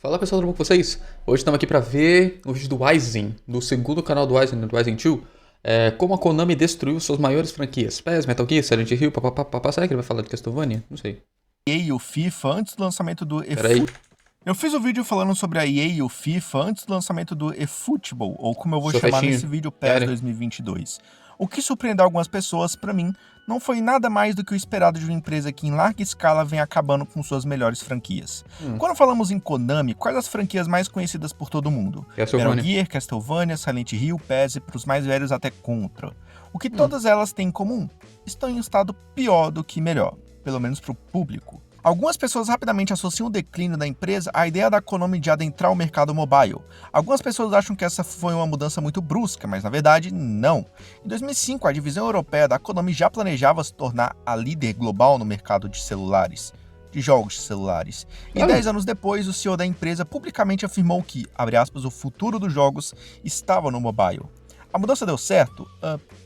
Fala pessoal, tudo bom com vocês? Hoje estamos aqui para ver o vídeo do Aizen, do segundo canal do Aizen, do Aizen 2. Como a Konami destruiu suas maiores franquias. PES, Metal Gear, Silent Hill, papapá. Será que ele vai falar de Castlevania? Não sei. EA e o FIFA antes do lançamento do Peraí. Eu fiz um vídeo falando sobre a EA e o FIFA antes do lançamento do eFootball, ou como eu vou Seu chamar retinho. nesse vídeo, PES 2022. O que surpreendeu algumas pessoas, pra mim, não foi nada mais do que o esperado de uma empresa que em larga escala vem acabando com suas melhores franquias. Quando falamos em Konami, quais as franquias mais conhecidas por todo mundo? Metal Gear, Castlevania, Silent Hill, PES e pros mais velhos até Contra. O que todas elas têm em comum? Estão em um estado pior do que melhor, pelo menos pro público. Algumas pessoas rapidamente associam o declínio da empresa à ideia da Konami de adentrar o mercado mobile. Algumas pessoas acham que essa foi uma mudança muito brusca, mas na verdade, não. Em 2005, a divisão europeia da Konami já planejava se tornar a líder global no mercado de celulares, de jogos de celulares. E 10 anos depois, o CEO da empresa publicamente afirmou que, abre aspas, o futuro dos jogos estava no mobile. A mudança deu certo?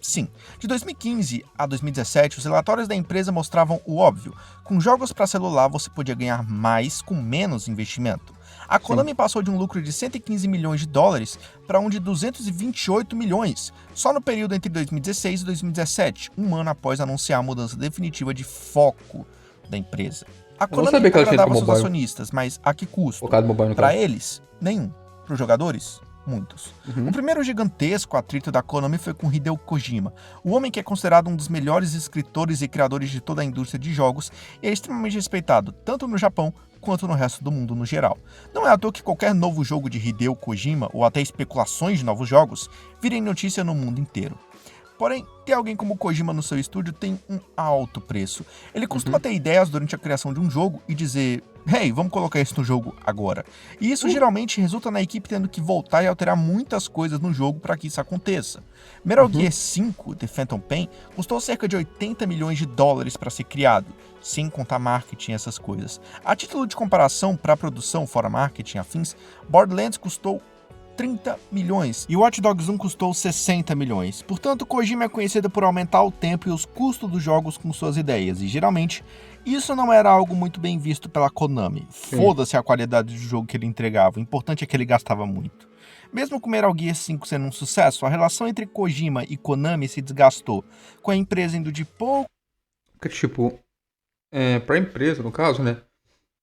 Sim. De 2015 a 2017, os relatórios da empresa mostravam o óbvio. Com jogos para celular, você podia ganhar mais com menos investimento. A Konami passou de um lucro de 115 milhões de dólares para um de 228 milhões, só no período entre 2016 e 2017, um ano após anunciar a mudança definitiva de foco da empresa. A Konami agradava seus acionistas, mas a que custo? Para eles, nenhum. Para os jogadores, muitos. O primeiro gigantesco atrito da Konami foi com Hideo Kojima, o homem que é considerado um dos melhores escritores e criadores de toda a indústria de jogos e é extremamente respeitado tanto no Japão quanto no resto do mundo no geral. Não é à toa que qualquer novo jogo de Hideo Kojima, ou até especulações de novos jogos, virem notícia no mundo inteiro. Porém, ter alguém como Kojima no seu estúdio tem um alto preço. Ele costuma ter ideias durante a criação de um jogo e dizer: "Hey, vamos colocar isso no jogo agora". E isso geralmente resulta na equipe tendo que voltar e alterar muitas coisas no jogo para que isso aconteça. Metal Gear 5, The Phantom Pain, custou cerca de 80 milhões de dólares para ser criado, sem contar marketing e essas coisas. A título de comparação para a produção fora marketing afins, Borderlands custou 30 milhões e Watch Dogs 1 custou 60 milhões. Portanto, Kojima é conhecido por aumentar o tempo e os custos dos jogos com suas ideias, e geralmente isso não era algo muito bem visto pela Konami. Foda-se a qualidade do jogo que ele entregava, o importante é que ele gastava muito. Mesmo com Metal Gear 5 sendo um sucesso, a relação entre Kojima e Konami se desgastou, com a empresa indo de pouco... Pra empresa, no caso, né,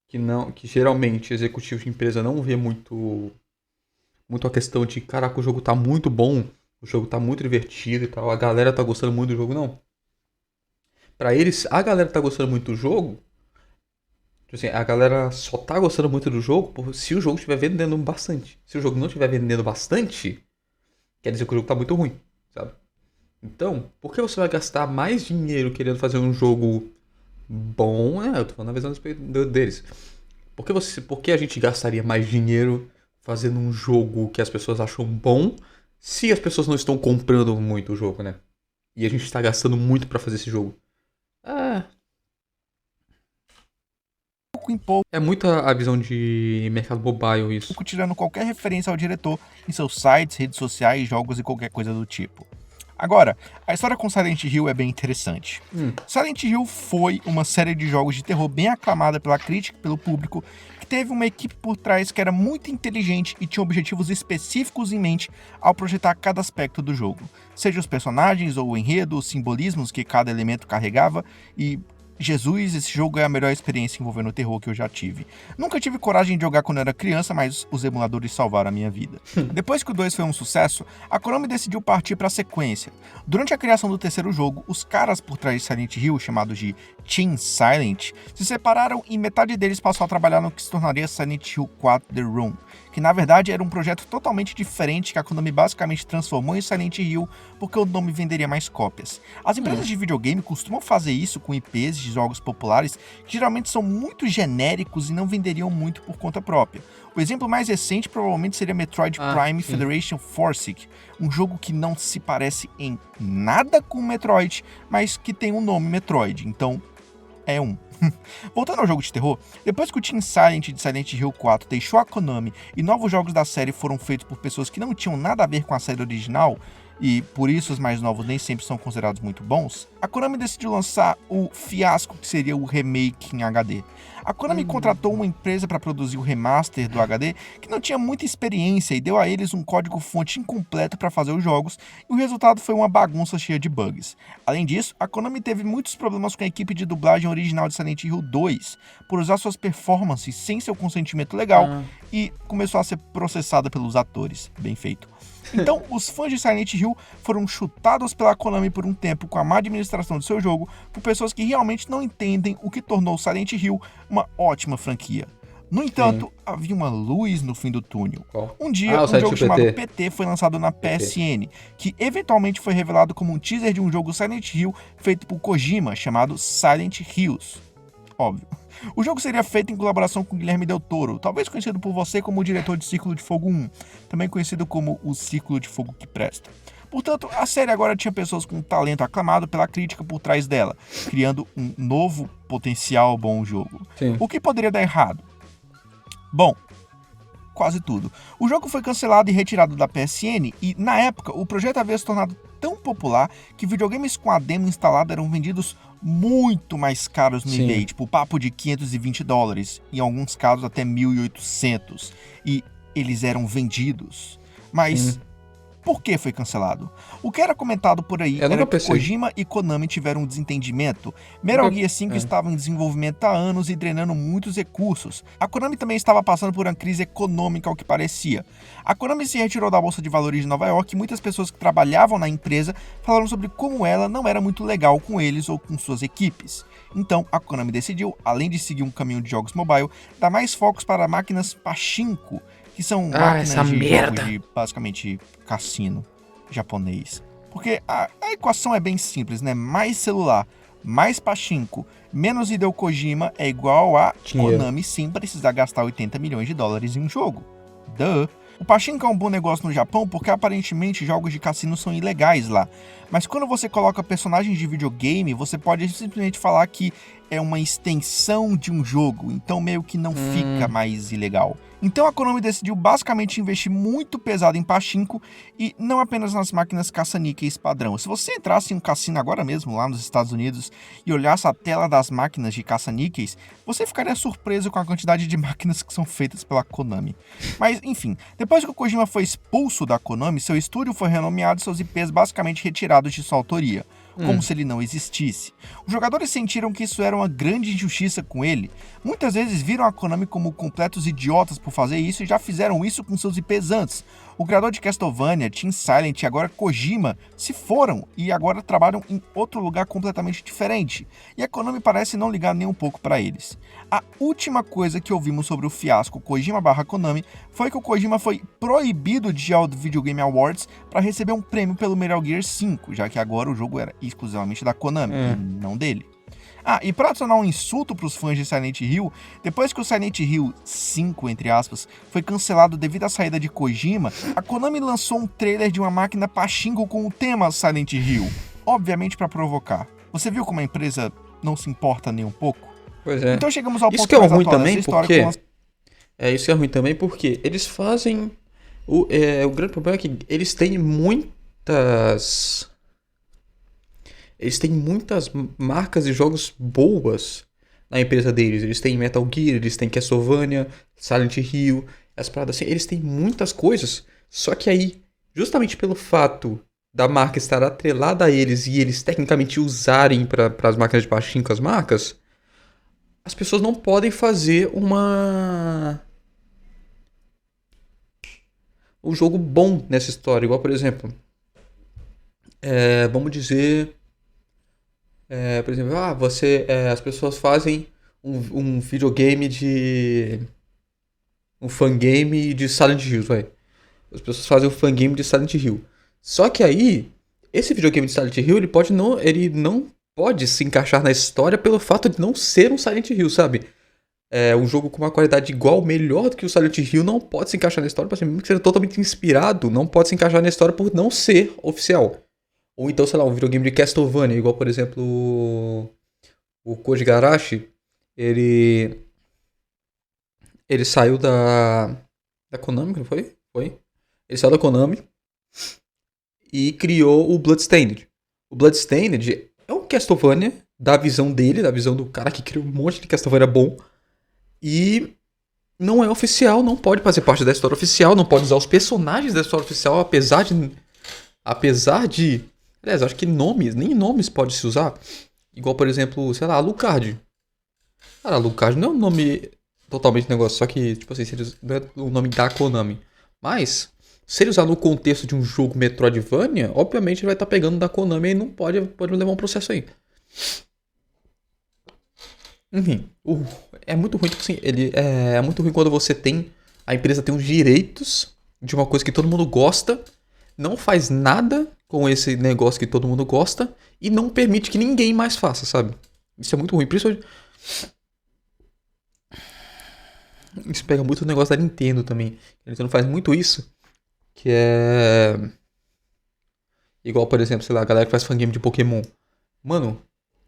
que geralmente executivos de empresa não vê muito a questão de, caraca, o jogo tá muito bom, o jogo tá muito divertido e tal, a galera tá gostando muito do jogo, não. Pra eles, a galera tá gostando muito do jogo, tipo assim, a galera só tá gostando muito do jogo se o jogo estiver vendendo bastante. Se o jogo não estiver vendendo bastante, quer dizer que o jogo tá muito ruim, sabe? Então, por que você vai gastar mais dinheiro querendo fazer um jogo bom? Eu tô falando na visão deles. Por que a gente gastaria mais dinheiro fazendo um jogo que as pessoas acham bom, se as pessoas não estão comprando muito o jogo, né? E a gente está gastando muito para fazer esse jogo. É muita a visão de mercado mobile isso. Tirando qualquer referência ao diretor em seus sites, redes sociais, jogos e qualquer coisa do tipo. Agora, a história com Silent Hill é bem interessante. Silent Hill foi uma série de jogos de terror bem aclamada pela crítica e pelo público, que teve uma equipe por trás que era muito inteligente e tinha objetivos específicos em mente ao projetar cada aspecto do jogo. Seja os personagens ou o enredo, os simbolismos que cada elemento carregava e... Jesus, esse jogo é a melhor experiência envolvendo terror que eu já tive. Nunca tive coragem de jogar quando era criança, mas os emuladores salvaram a minha vida. Depois que o 2 foi um sucesso, a Konami decidiu partir para a sequência. Durante a criação do terceiro jogo, os caras por trás de Silent Hill, chamados de Team Silent, se separaram e metade deles passou a trabalhar no que se tornaria Silent Hill 4 The Room, que na verdade era um projeto totalmente diferente que a Konami basicamente transformou em Silent Hill porque o nome venderia mais cópias. As empresas de videogame costumam fazer isso com IPs de jogos populares que geralmente são muito genéricos e não venderiam muito por conta própria. O exemplo mais recente provavelmente seria Metroid Prime Federation Force, um jogo que não se parece em nada com Metroid, mas que tem o nome Metroid, então é um. Voltando ao jogo de terror, depois que o Team Silent de Silent Hill 4 deixou a Konami e novos jogos da série foram feitos por pessoas que não tinham nada a ver com a série original, e por isso os mais novos nem sempre são considerados muito bons, a Konami decidiu lançar o fiasco que seria o remake em HD. A Konami contratou uma empresa para produzir o remaster do HD que não tinha muita experiência e deu a eles um código-fonte incompleto para fazer os jogos, e o resultado foi uma bagunça cheia de bugs. Além disso, a Konami teve muitos problemas com a equipe de dublagem original de Silent Hill 2 por usar suas performances sem seu consentimento legal e começou a ser processada pelos atores. Bem feito. Então, os fãs de Silent Hill foram chutados pela Konami por um tempo com a má administração do seu jogo por pessoas que realmente não entendem o que tornou Silent Hill uma ótima franquia. No entanto, havia uma luz no fim do túnel. Um dia, um jogo chamado PT foi lançado na PSN, que eventualmente foi revelado como um teaser de um jogo Silent Hill feito por Kojima, chamado Silent Hills. Óbvio. O jogo seria feito em colaboração com Guilherme Del Toro, talvez conhecido por você como o diretor de Círculo de Fogo 1, também conhecido como o Círculo de Fogo que Presta. Portanto, a série agora tinha pessoas com talento aclamado pela crítica por trás dela, criando um novo potencial bom jogo. Sim. O que poderia dar errado? Bom, quase tudo. O jogo foi cancelado e retirado da PSN e, na época, o projeto havia se tornado tão popular que videogames com a demo instalada eram vendidos muito mais caros no eBay, tipo papo de $520, em alguns casos até 1.800, e eles eram vendidos. Mas por que foi cancelado? O que era comentado por aí era que Kojima e Konami tiveram um desentendimento. Metal Gear 5 estava em desenvolvimento há anos e drenando muitos recursos. A Konami também estava passando por uma crise econômica, ao que parecia. A Konami se retirou da Bolsa de Valores de Nova York e muitas pessoas que trabalhavam na empresa falaram sobre como ela não era muito legal com eles ou com suas equipes. Então, a Konami decidiu, além de seguir um caminho de jogos mobile, dar mais focos para máquinas Pachinko, que são máquinas de jogos de, basicamente, cassino japonês. Porque a equação é bem simples, né? Mais celular, mais Pachinko, menos Hideo Kojima é igual a Konami sem precisar gastar $80 milhões em um jogo. Duh! O Pachinko é um bom negócio no Japão porque aparentemente jogos de cassino são ilegais lá. Mas quando você coloca personagens de videogame, você pode simplesmente falar que é uma extensão de um jogo, então meio que não fica mais ilegal. Então a Konami decidiu basicamente investir muito pesado em Pachinko e não apenas nas máquinas caça-níqueis padrão. Se você entrasse em um cassino agora mesmo lá nos Estados Unidos e olhasse a tela das máquinas de caça-níqueis, você ficaria surpreso com a quantidade de máquinas que são feitas pela Konami. Mas enfim, depois que o Kojima foi expulso da Konami, seu estúdio foi renomeado e seus IPs basicamente retirados de sua autoria, como se ele não existisse. Os jogadores sentiram que isso era uma grande injustiça com ele. Muitas vezes viram a Konami como completos idiotas por fazer isso e já fizeram isso com seus IPs antes. O criador de Castlevania, Team Silent e agora Kojima se foram e agora trabalham em outro lugar completamente diferente. E a Konami parece não ligar nem um pouco para eles. A última coisa que ouvimos sobre o fiasco Kojima/Konami foi que o Kojima foi proibido de ir ao Video Game Awards para receber um prêmio pelo Metal Gear 5, já que agora o jogo era exclusivamente da Konami e não dele. E para adicionar um insulto para os fãs de Silent Hill, depois que o Silent Hill 5, entre aspas, foi cancelado devido à saída de Kojima, a Konami lançou um trailer de uma máquina Pachinko com o tema Silent Hill, obviamente para provocar. Você viu como a empresa não se importa nem um pouco? Pois é. Então chegamos ao ponto mais atual dessa história. Isso é ruim também porque eles fazem... O grande problema é que eles têm muitas marcas de jogos boas na empresa deles. Eles têm Metal Gear, eles têm Castlevania, Silent Hill, as paradas assim. Eles têm muitas coisas, só que aí, justamente pelo fato da marca estar atrelada a eles e eles tecnicamente usarem para as máquinas de Pachinko as marcas, as pessoas não podem fazer um jogo bom nessa história. Igual, por exemplo, vamos dizer... por exemplo, as pessoas fazem um videogame um fangame de Silent Hill, vai. As pessoas fazem um fangame de Silent Hill. Só que aí, esse videogame de Silent Hill, ele não pode se encaixar na história pelo fato de não ser um Silent Hill, sabe? Um jogo com uma qualidade igual, melhor do que o Silent Hill, não pode se encaixar na história, mesmo que seja totalmente inspirado, não pode se encaixar na história por não ser oficial. Ou então, sei lá, um videogame de Castlevania, igual, por exemplo, o Koji Garashi, ele saiu da Konami, não foi? Foi. Ele saiu da Konami e criou o Bloodstained. O Bloodstained é um um Castlevania, da visão dele, da visão do cara que criou um monte de Castlevania bom. E não é oficial, não pode fazer parte da história oficial, não pode usar os personagens da história oficial, apesar de. Aliás, acho que nem nomes pode se usar. Igual, por exemplo, sei lá, Alucard. Cara, Alucard não é um nome totalmente negócio, só que, tipo assim, não é o nome da Konami. Mas, se ele usar no contexto de um jogo Metroidvania, obviamente ele vai estar pegando da Konami e não pode levar um processo aí. Enfim, é muito ruim, tipo assim, é muito ruim quando a empresa tem os direitos de uma coisa que todo mundo gosta, não faz nada com esse negócio que todo mundo gosta e não permite que ninguém mais faça, sabe? Isso é muito ruim, principalmente. Isso pega muito o negócio da Nintendo também. A Nintendo faz muito isso, que é igual, por exemplo, sei lá, a galera que faz fangame de Pokémon. Mano,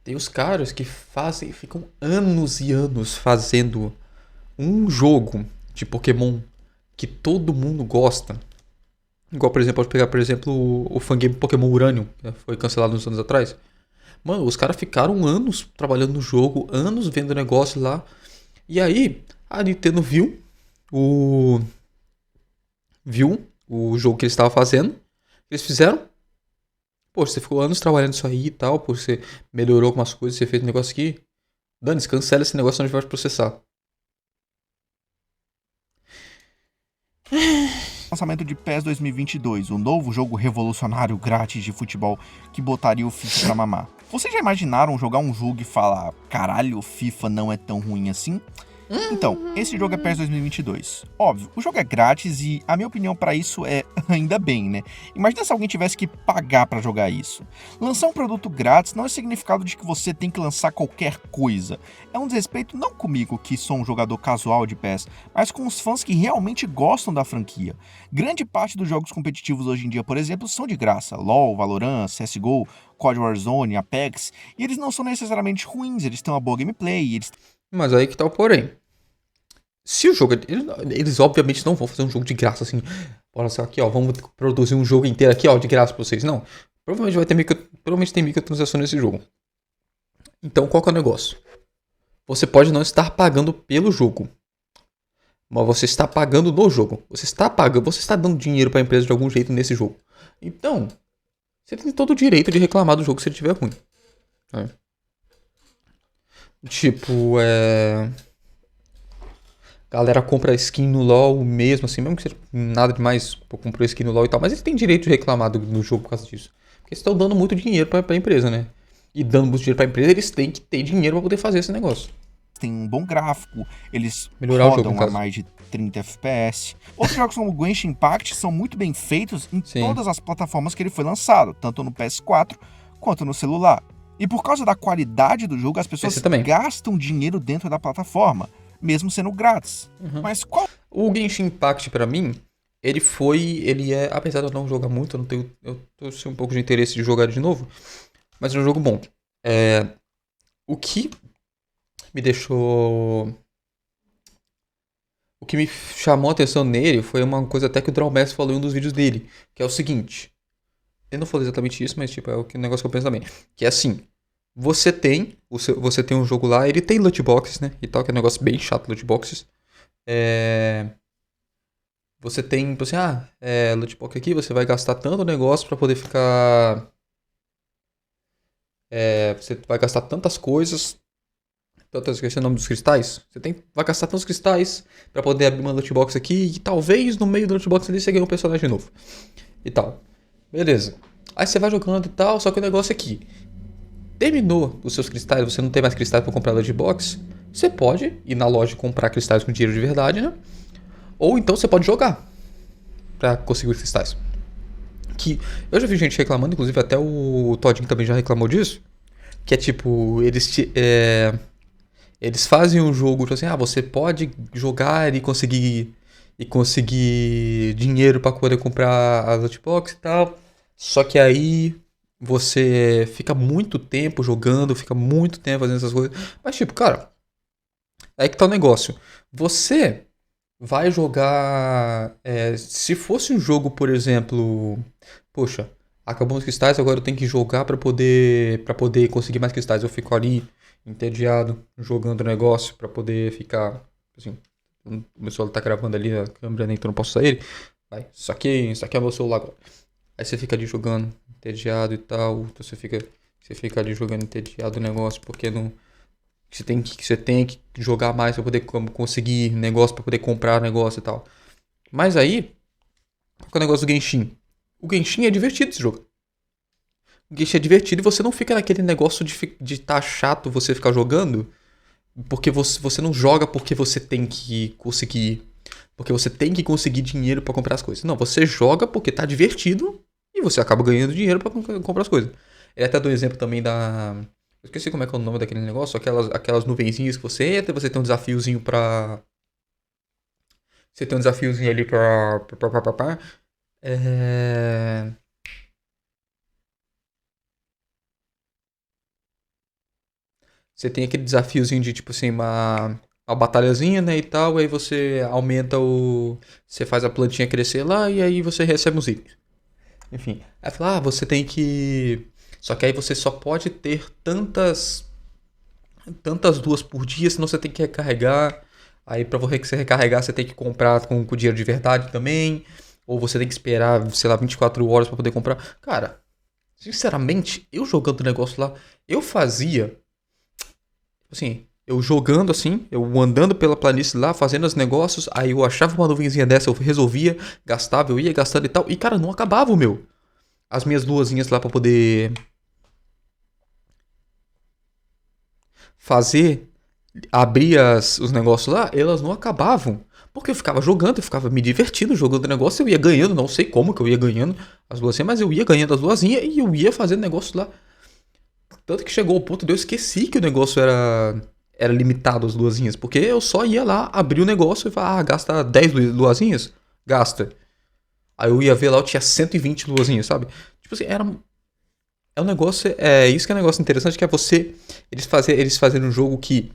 tem os caras que ficam anos e anos fazendo um jogo de Pokémon que todo mundo gosta. Igual, por exemplo, pode pegar, por exemplo, o fangame Pokémon Uranium, que foi cancelado uns anos atrás. Mano, os caras ficaram anos trabalhando no jogo, anos vendo o negócio lá. E aí, a Nintendo o viu o jogo que eles estavam fazendo. Eles fizeram. Pô, você ficou anos trabalhando isso aí e tal, pô, você melhorou algumas coisas, você fez um negócio aqui. Dane-se, cancela esse negócio, senão a gente vai te processar. Lançamento de PES 2022, o novo jogo revolucionário grátis de futebol que botaria o FIFA pra mamar. Vocês já imaginaram jogar um jogo e falar, caralho, o FIFA não é tão ruim assim? Então, esse jogo é PES 2022. Óbvio, o jogo é grátis e a minha opinião pra isso é ainda bem, né? Imagina se alguém tivesse que pagar pra jogar isso. Lançar um produto grátis não é significado de que você tem que lançar qualquer coisa. É um desrespeito não comigo, que sou um jogador casual de PES, mas com os fãs que realmente gostam da franquia. Grande parte dos jogos competitivos hoje em dia, por exemplo, são de graça. LoL, Valorant, CSGO, COD Warzone, Apex, e eles não são necessariamente ruins, eles têm uma boa gameplay, Mas aí que tá o porém. Se o jogo. Eles obviamente não vão fazer um jogo de graça assim. Olha só aqui, ó. Vamos produzir um jogo inteiro aqui, ó, de graça pra vocês. Não. Provavelmente tem microtransação nesse jogo. Então qual que é o negócio? Você pode não estar pagando pelo jogo. Mas você está pagando no jogo. Você está dando dinheiro pra empresa de algum jeito nesse jogo. Então, você tem todo o direito de reclamar do jogo se ele estiver ruim. É. Tipo, galera compra skin no LoL mesmo, assim, mesmo que seja nada demais, comprou skin no LoL e tal, mas eles têm direito de reclamar no jogo por causa disso. Porque eles estão dando muito dinheiro pra empresa, né? E dando muito dinheiro pra empresa, eles têm que ter dinheiro pra poder fazer esse negócio. tem um bom gráfico, eles Melhorar rodam o jogo, a mais de 30 FPS. Outros jogos como Genshin Impact são muito bem feitos em todas as plataformas que ele foi lançado, tanto no PS4 quanto no celular. E por causa da qualidade do jogo, as pessoas gastam dinheiro dentro da plataforma, mesmo sendo grátis. Mas qual... O Genshin Impact, pra mim, ele é, apesar de eu não jogar muito, eu tô sem um pouco de interesse de jogar de novo, mas é um jogo bom. O que me deixou... O que me chamou a atenção nele foi uma coisa até que o Drawmass falou em um dos vídeos dele, que é o seguinte. Eu não falei exatamente isso, mas tipo, é o negócio que eu penso também. Que é assim, você tem um jogo lá, ele tem loot boxes, né? E tal, que é um negócio bem chato, loot boxes. Você tem, tipo assim, loot box aqui, você vai gastar tanto negócio pra poder ficar... você vai gastar tantas coisas... Esqueci o nome dos cristais. Vai gastar tantos cristais pra poder abrir uma loot box aqui e talvez no meio do loot box ali você ganhe um personagem novo. E tal. Beleza. Aí você vai jogando e tal, só que o negócio é que terminou os seus cristais, você não tem mais cristais pra comprar loot box, você pode ir na loja e comprar cristais com dinheiro de verdade, né? Ou então você pode jogar pra conseguir os cristais. Que eu já vi gente reclamando, inclusive até o Todinho também já reclamou disso, que é tipo, eles fazem um jogo, tipo assim, você pode jogar e conseguir dinheiro pra poder comprar a loot box e tal. Só que aí você fica muito tempo jogando, fica muito tempo fazendo essas coisas. Mas tipo, cara, aí que tá o negócio. Você vai jogar... se fosse um jogo, por exemplo... Poxa, Acabou os cristais, agora eu tenho que jogar para poder conseguir mais cristais. Eu fico ali entediado, jogando o negócio para poder ficar, assim, o meu celular tá gravando ali na câmera, né, então não posso sair. Vai, saquei o meu celular agora. Aí você fica ali jogando, entediado e tal, então você fica ali jogando entediado o negócio, porque não você tem que jogar mais para poder conseguir negócio, para poder comprar negócio e tal. Mas aí, qual que é o negócio do Genshin? O Genshin é divertido esse jogo. O Genshin é divertido e você não fica naquele negócio de tá chato você ficar jogando, porque você não joga porque você tem que conseguir. Porque você tem que conseguir dinheiro pra comprar as coisas. Não, você joga porque tá divertido e você acaba ganhando dinheiro pra comprar as coisas. Ele até deu um exemplo também da. Eu esqueci como é que é o nome daquele negócio, aquelas nuvenzinhas que você entra, você tem um desafiozinho pra. Você tem um desafiozinho ali pra. É. Você tem aquele desafiozinho de, tipo assim, uma batalhazinha, né, e tal, aí você aumenta o... Você faz a plantinha crescer lá e aí você recebe uns itens. Enfim, aí fala, você tem que... Só que aí você só pode ter tantas duas por dia, senão você tem que recarregar. Aí pra você recarregar, você tem que comprar com dinheiro de verdade também. Ou você tem que esperar, sei lá, 24 horas pra poder comprar. Cara, sinceramente, eu jogando o negócio lá, eu fazia assim, eu jogando assim, eu andando pela planície lá, fazendo os negócios, aí eu achava uma nuvenzinha dessa, eu resolvia, gastava, eu ia gastando e tal, e cara, não acabava o meu. As minhas luazinhas lá pra poder fazer, abrir os negócios lá, elas não acabavam. Porque eu ficava jogando, eu ficava me divertindo jogando o negócio, eu ia ganhando, não sei como que eu ia ganhando as luazinhas, mas eu ia ganhando as luazinhas e eu ia fazendo negócio lá. Tanto que chegou o ponto de eu esqueci que o negócio era limitado às luazinhas. Porque eu só ia lá, abrir o negócio e falar, gasta 10 luazinhas? Gasta. Aí eu ia ver lá, eu tinha 120 luazinhas, sabe? Tipo assim, é um negócio. É isso que é um negócio interessante, que é você. Eles fazerem um jogo que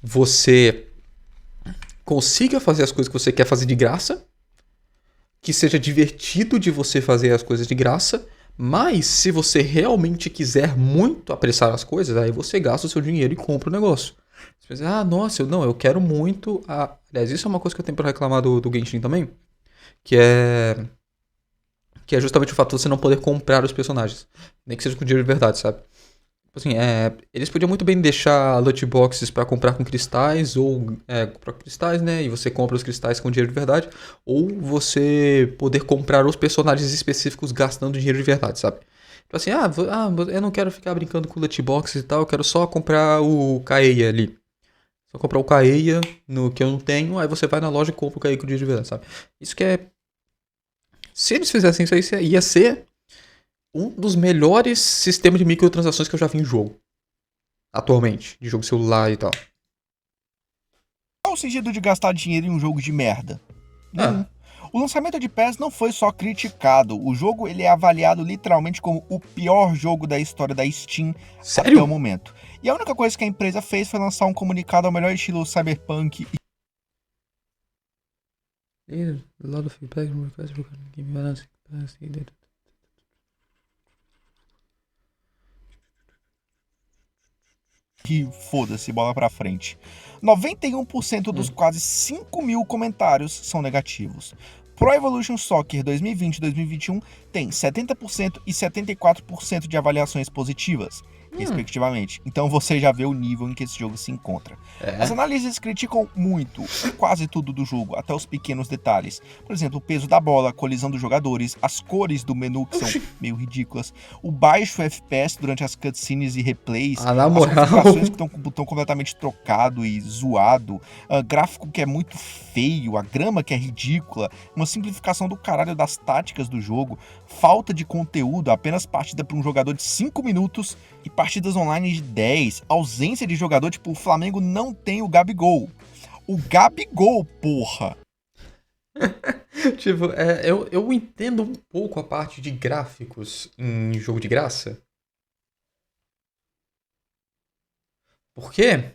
você consiga fazer as coisas que você quer fazer de graça. Que seja divertido de você fazer as coisas de graça. Mas se você realmente quiser muito apressar as coisas, aí você gasta o seu dinheiro e compra o negócio. Você pensa, nossa, eu quero muito. Aliás, isso é uma coisa que eu tenho pra reclamar do Genshin também. Que é. Que é justamente o fato de você não poder comprar os personagens. Nem que seja com dinheiro de verdade, sabe? Tipo assim, eles podiam muito bem deixar loot boxes pra comprar com cristais, ou comprar com cristais, né? E você compra os cristais com dinheiro de verdade, ou você poder comprar os personagens específicos gastando dinheiro de verdade, sabe? Tipo assim, eu não quero ficar brincando com loot boxes e tal, eu quero só comprar o Kaeya ali. Só comprar o Kaeya no que eu não tenho, aí você vai na loja e compra o Kaeya com dinheiro de verdade, sabe? Isso que é. Se eles fizessem isso aí, ia ser um dos melhores sistemas de microtransações que eu já vi em jogo atualmente, de jogo celular e tal. Qual o sentido de gastar dinheiro em um jogo de merda? Nenhum. Ah, O lançamento de PES não foi só criticado, o jogo ele é avaliado literalmente como o pior jogo da história da Steam até o sério? momento. E a única coisa que a empresa fez foi lançar um comunicado ao melhor estilo cyberpunk A lot of feedback and requests for game balance. e foda-se, bola pra frente. 91% dos quase 5 mil comentários são negativos. Pro Evolution Soccer 2020 e 2021 tem 70% e 74% de avaliações positivas, respectivamente. Então você já vê o nível em que esse jogo se encontra. As É. análises criticam muito, quase tudo do jogo, até os pequenos detalhes. Por exemplo, o peso da bola, a colisão dos jogadores, as cores do menu que são Oxi. meio ridículas, o baixo FPS durante as cutscenes e replays, Na as moral. configurações que estão com o botão completamente trocado e zoado, gráfico que é muito feio, a grama que é ridícula, uma simplificação do caralho das táticas do jogo, falta de conteúdo, apenas partida para um jogador de 5 minutos e partidas online de 10, ausência de jogador, tipo, o Flamengo não tem o Gabigol. O Gabigol, porra! Tipo, eu entendo um pouco a parte de gráficos em jogo de graça. Por quê?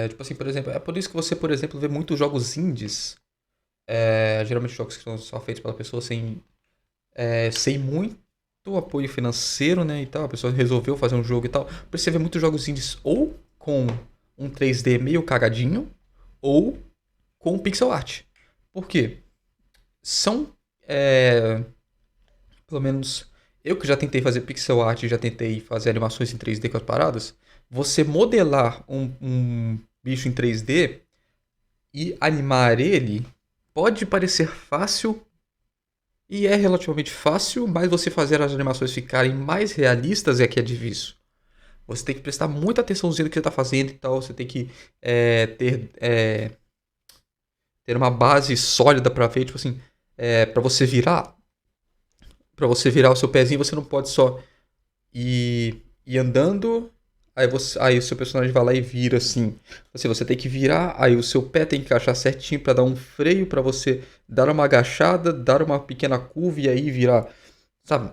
Tipo assim, por exemplo, é por isso que você, por exemplo, vê muitos jogos indies. Geralmente jogos que são só feitos pela pessoa sem. sem muito apoio financeiro, né, e tal, a pessoa resolveu fazer um jogo e tal, você vê muitos jogos indies ou com um 3D meio cagadinho, ou com pixel art. Por quê? São, pelo menos eu que já tentei fazer pixel art, já tentei fazer animações em 3D com as paradas, você modelar um bicho em 3D e animar ele pode parecer fácil, e é relativamente fácil, mas você fazer as animações ficarem mais realistas é que é difícil. Você tem que prestar muita atençãozinha no que você está fazendo e tal. Você tem que ter uma base sólida para ver, tipo assim, para você virar. Para você virar o seu pezinho, você não pode só ir andando. Aí o seu personagem vai lá e vira assim. Você tem que virar, aí o seu pé tem que encaixar certinho para dar um freio, para você dar uma agachada, dar uma pequena curva e aí virar. Sabe?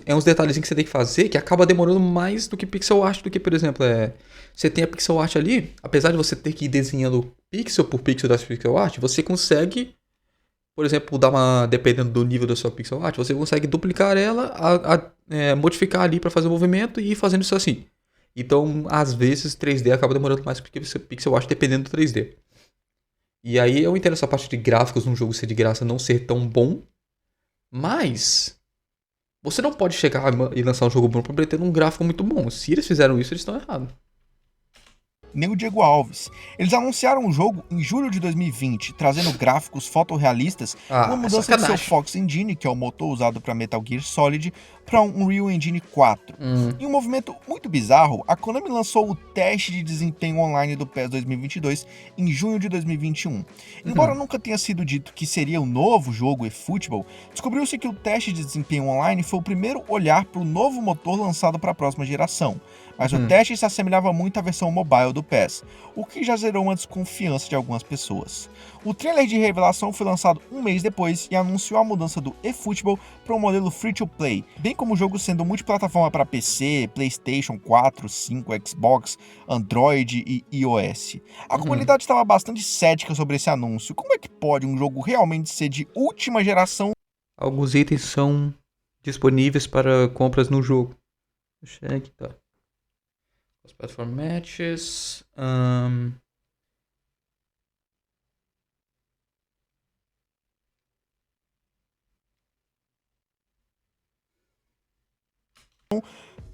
É uns detalhezinhos que você tem que fazer que acaba demorando mais do que pixel art, do que, por exemplo, você tem a pixel art ali, apesar de você ter que ir desenhando pixel por pixel da pixel art, você consegue, por exemplo, dependendo do nível da sua pixel art, você consegue duplicar ela, modificar ali para fazer o movimento e ir fazendo isso assim. Então, às vezes, 3D acaba demorando mais porque você pixel art dependendo do 3D. E aí eu entendo essa parte de gráficos num jogo ser de graça não ser tão bom, mas você não pode chegar e lançar um jogo bom pra ter um gráfico muito bom. Se eles fizeram isso, eles estão errados. Nem o Diego Alves. Eles anunciaram o jogo em julho de 2020, trazendo gráficos fotorrealistas e uma É mudança de seu sacanagem. Fox Engine, que é o motor usado para Metal Gear Solid, para um Unreal Engine 4. Em um movimento muito bizarro, a Konami lançou o teste de desempenho online do PES 2022 em junho de 2021. Embora nunca tenha sido dito que seria o novo jogo eFootball, descobriu-se que o teste de desempenho online foi o primeiro olhar para o novo motor lançado para a próxima geração. Mas o teste se assemelhava muito à versão mobile do PES, o que já gerou uma desconfiança de algumas pessoas. O trailer de revelação foi lançado um mês depois e anunciou a mudança do eFootball para um modelo free-to-play, bem como o jogo sendo multiplataforma para PC, PlayStation 4, 5, Xbox, Android e iOS. A comunidade estava bastante cética sobre esse anúncio. Como é que pode um jogo realmente ser de última geração? Alguns itens são disponíveis para compras no jogo. Deixa eu aqui, tá. Os platform matches.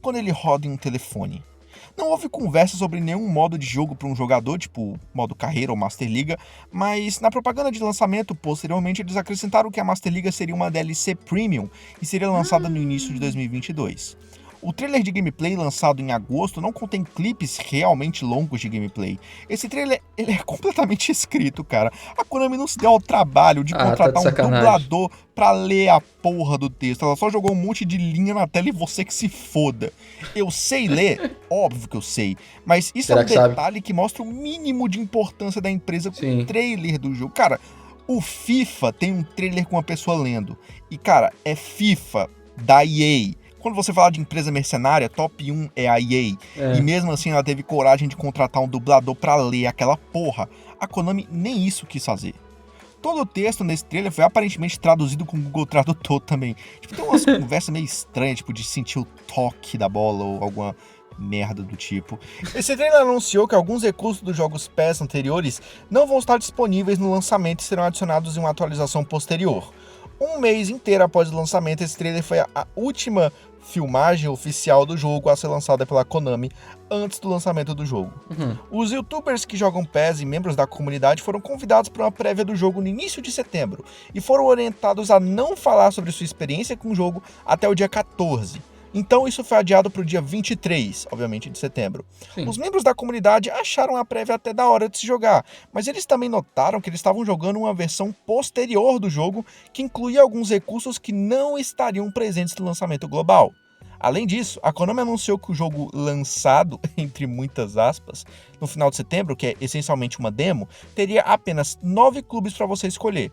Quando ele roda em um telefone. Não houve conversa sobre nenhum modo de jogo para um jogador, tipo modo carreira ou Master Liga, mas na propaganda de lançamento, posteriormente, eles acrescentaram que a Master Liga seria uma DLC Premium e seria lançada no início de 2022. O trailer de gameplay lançado em agosto não contém clipes realmente longos de gameplay. Esse trailer ele é completamente escrito, cara. A Konami não se deu ao trabalho de Tá de contratar um sacanagem. dublador pra ler a porra do texto. Ela só jogou um monte de linha na tela e você que se foda. Eu sei ler, óbvio que eu sei, mas isso é Será um que sabe? detalhe que mostra o mínimo de importância da empresa com o Sim. trailer do jogo. Cara, o FIFA tem um trailer com uma pessoa lendo. E, cara, é FIFA da EA. Quando você fala de empresa mercenária, top 1 é a EA. E mesmo assim ela teve coragem de contratar um dublador pra ler aquela porra. A Konami nem isso quis fazer. Todo o texto nesse trailer foi aparentemente traduzido com o Google Tradutor também. Tipo, tem umas conversas meio estranhas, tipo, de sentir o toque da bola ou alguma merda do tipo. Esse trailer anunciou que alguns recursos dos jogos PES anteriores não vão estar disponíveis no lançamento e serão adicionados em uma atualização posterior. Um mês inteiro após o lançamento, esse trailer foi a última filmagem oficial do jogo a ser lançada pela Konami antes do lançamento do jogo. Os youtubers que jogam PES e membros da comunidade foram convidados para uma prévia do jogo no início de setembro e foram orientados a não falar sobre sua experiência com o jogo até o dia 14. Então isso foi adiado para o dia 23, obviamente, de setembro. Sim. Os membros da comunidade acharam a prévia até da hora de se jogar, mas eles também notaram que eles estavam jogando uma versão posterior do jogo que incluía alguns recursos que não estariam presentes no lançamento global. Além disso, a Konami anunciou que o jogo lançado, entre muitas aspas, no final de setembro, que é essencialmente uma demo, teria apenas 9 clubes para você escolher.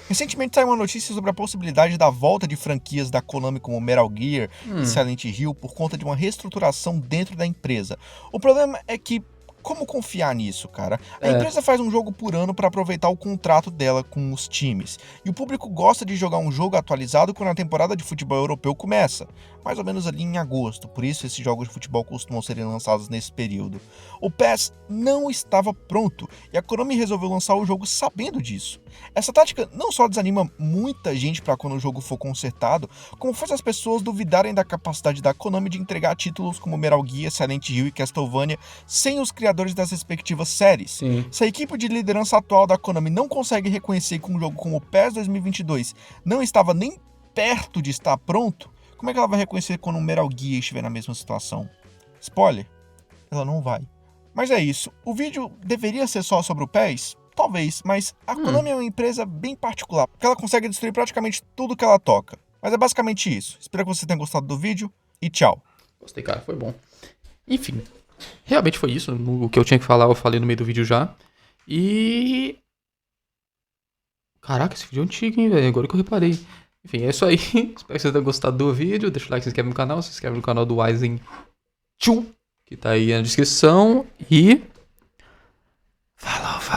Recentemente saiu uma notícia sobre a possibilidade da volta de franquias da Konami como Metal Gear e Silent Hill por conta de uma reestruturação dentro da empresa. O problema é que como confiar nisso, cara? A empresa faz um jogo por ano para aproveitar o contrato dela com os times. E o público gosta de jogar um jogo atualizado quando a temporada de futebol europeu começa, mais ou menos ali em agosto. Por isso esses jogos de futebol costumam serem lançados nesse período. O PES não estava pronto e a Konami resolveu lançar o jogo sabendo disso. Essa tática não só desanima muita gente para quando o jogo for consertado, como faz as pessoas duvidarem da capacidade da Konami de entregar títulos como Metal Gear, Silent Hill e Castlevania sem os criadores das respectivas séries. Sim. Se a equipe de liderança atual da Konami não consegue reconhecer que um jogo como o PES 2022 não estava nem perto de estar pronto, como é que ela vai reconhecer quando um Metal Gear estiver na mesma situação? Spoiler, ela não vai. Mas é isso, o vídeo deveria ser só sobre o PES? Talvez, mas a Konami é uma empresa bem particular, porque ela consegue destruir praticamente tudo que ela toca. Mas é basicamente isso. Espero que você tenha gostado do vídeo e tchau. Gostei, cara, foi bom. Enfim, realmente foi isso. O que eu tinha que falar, eu falei no meio do vídeo já. E. Caraca, esse vídeo é antigo, hein, velho? Agora que eu reparei. Enfim, é isso aí. Espero que vocês tenham gostado do vídeo. Deixa o like, se inscreve no canal. Se inscreve no canal do Aizen Chu, que tá aí na descrição. E. Falou, falou.